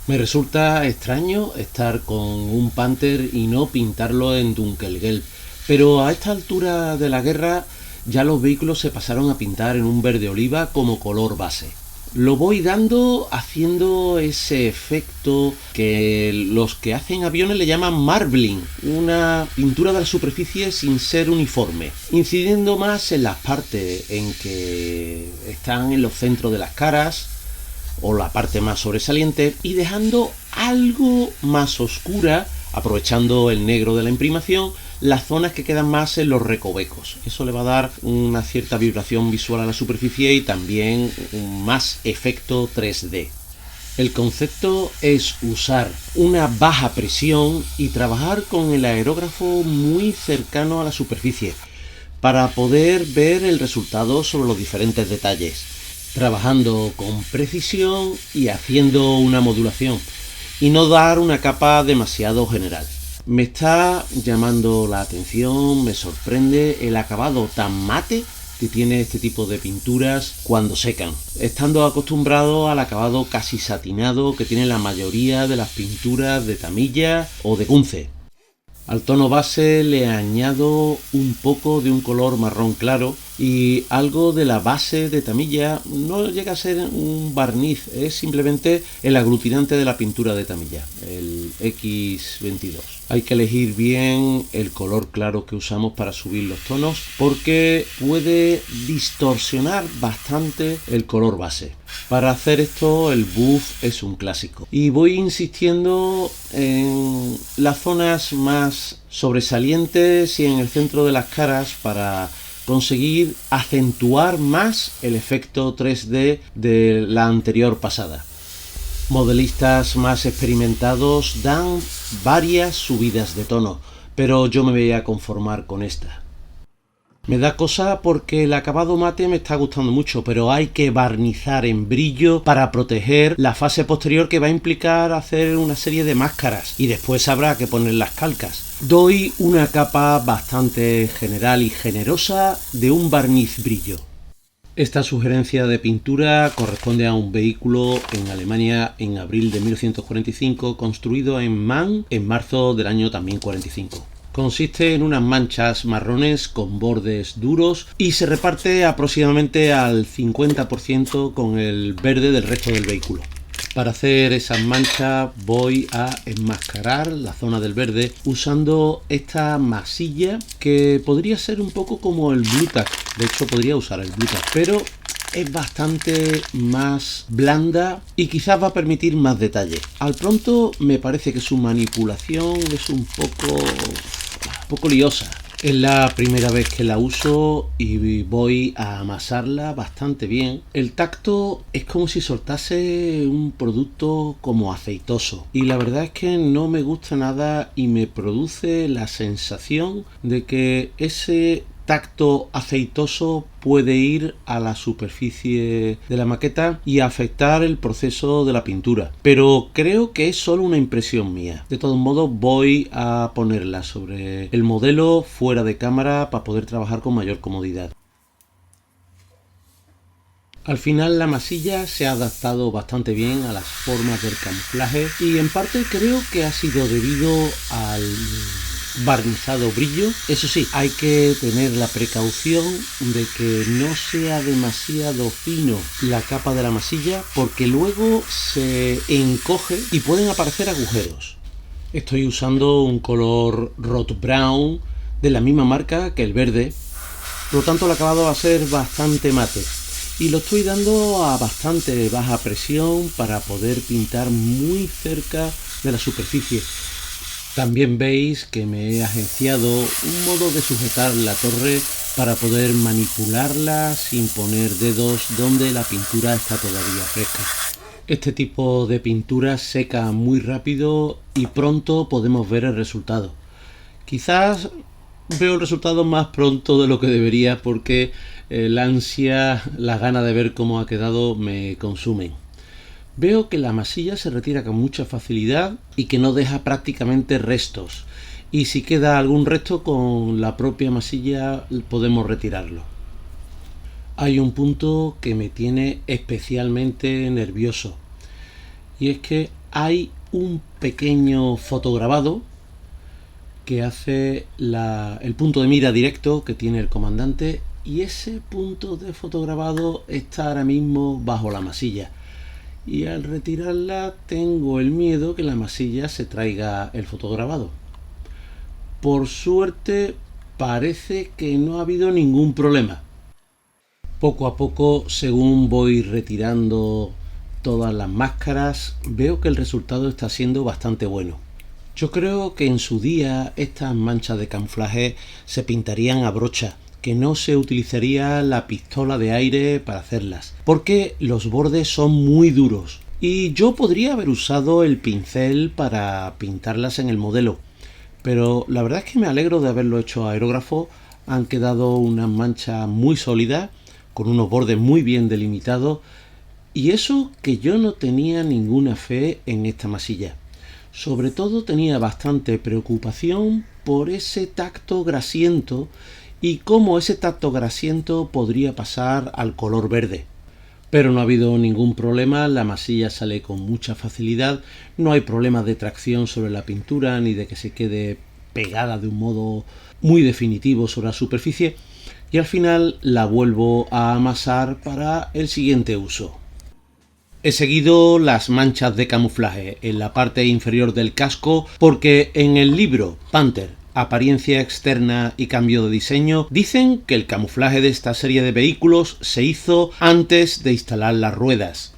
Me resulta extraño estar con un Panther y no pintarlo en Dunkelgelb, pero a esta altura de la guerra ya los vehículos se pasaron a pintar en un verde oliva como color base. Lo voy dando haciendo ese efecto que los que hacen aviones le llaman marbling, una pintura de la superficie sin ser uniforme, incidiendo más en las partes en que están en los centros de las caras o la parte más sobresaliente y dejando algo más oscura, aprovechando el negro de la imprimación, las zonas que quedan más en los recovecos. Eso le va a dar una cierta vibración visual a la superficie y también más efecto 3D. El concepto es usar una baja presión y trabajar con el aerógrafo muy cercano a la superficie para poder ver el resultado sobre los diferentes detalles, trabajando con precisión y haciendo una modulación y no dar una capa demasiado general. Me está llamando la atención, me sorprende el acabado tan mate que tiene este tipo de pinturas cuando secan, estando acostumbrado al acabado casi satinado que tiene la mayoría de las pinturas de Tamiya o de Kunze. Al tono base le añado un poco de un color marrón claro y algo de la base de Tamiya. No llega a ser un barniz, es simplemente el aglutinante de la pintura de Tamiya, el X22. Hay que elegir bien el color claro que usamos para subir los tonos porque puede distorsionar bastante el color base. Para hacer esto el buff es un clásico y voy insistiendo en las zonas más sobresalientes y en el centro de las caras para conseguir acentuar más el efecto 3D de la anterior pasada. Modelistas más experimentados dan varias subidas de tono, pero yo me voy a conformar con esta. Me da cosa porque el acabado mate me está gustando mucho, pero hay que barnizar en brillo para proteger la fase posterior que va a implicar hacer una serie de máscaras y después habrá que poner las calcas. Doy una capa bastante general y generosa de un barniz brillo. Esta sugerencia de pintura corresponde a un vehículo en Alemania en abril de 1945 construido en Man en marzo del año también 45. Consiste en unas manchas marrones con bordes duros y se reparte aproximadamente al 50% con el verde del resto del vehículo. Para hacer esas manchas voy a enmascarar la zona del verde usando esta masilla que podría ser un poco como el Blu Tack. De hecho podría usar el Blu Tack, pero es bastante más blanda y quizás va a permitir más detalle. Al pronto me parece que su manipulación es un poco liosa. Es la primera vez que la uso y voy a amasarla bastante bien. El tacto es como si soltase un producto como aceitoso y la verdad es que no me gusta nada y me produce la sensación de que ese tacto aceitoso puede ir a la superficie de la maqueta y afectar el proceso de la pintura, pero creo que es solo una impresión mía. De todos modos voy a ponerla sobre el modelo fuera de cámara para poder trabajar con mayor comodidad. Al final la masilla se ha adaptado bastante bien a las formas del camuflaje y en parte creo que ha sido debido al barnizado brillo. Eso sí, hay que tener la precaución de que no sea demasiado fino la capa de la masilla porque luego se encoge y pueden aparecer agujeros. Estoy usando un color Rot Brown de la misma marca que el verde, por lo tanto el acabado va a ser bastante mate y lo estoy dando a bastante baja presión para poder pintar muy cerca de la superficie. También veis que me he agenciado un modo de sujetar la torre para poder manipularla sin poner dedos donde la pintura está todavía fresca. Este tipo de pintura seca muy rápido y pronto podemos ver el resultado. Quizás veo el resultado más pronto de lo que debería porque la ansia, las ganas de ver cómo ha quedado me consumen. Veo que la masilla se retira con mucha facilidad y que no deja prácticamente restos. Y si queda algún resto con la propia masilla podemos retirarlo. Hay un punto que me tiene especialmente nervioso. Y es que hay un pequeño fotograbado que hace el punto de mira directo que tiene el comandante, y ese punto de fotograbado está ahora mismo bajo la masilla. Y al retirarla tengo el miedo que la masilla se traiga el fotograbado. Por suerte parece que no ha habido ningún problema. Poco a poco, según voy retirando todas las máscaras, veo que el resultado está siendo bastante bueno. Yo creo que en su día estas manchas de camuflaje se pintarían a brocha, que no se utilizaría la pistola de aire para hacerlas, porque los bordes son muy duros. Y yo podría haber usado el pincel para pintarlas en el modelo, pero la verdad es que me alegro de haberlo hecho a aerógrafo. Han quedado unas manchas muy sólidas, con unos bordes muy bien delimitados, y eso que yo no tenía ninguna fe en esta masilla. Sobre todo tenía bastante preocupación por ese tacto grasiento y cómo ese tacto grasiento podría pasar al color verde. Pero no ha habido ningún problema, la masilla sale con mucha facilidad, no hay problemas de tracción sobre la pintura ni de que se quede pegada de un modo muy definitivo sobre la superficie, y al final la vuelvo a amasar para el siguiente uso. He seguido las manchas de camuflaje en la parte inferior del casco porque en el libro Panther, apariencia externa y cambio de diseño, dicen que el camuflaje de esta serie de vehículos se hizo antes de instalar las ruedas.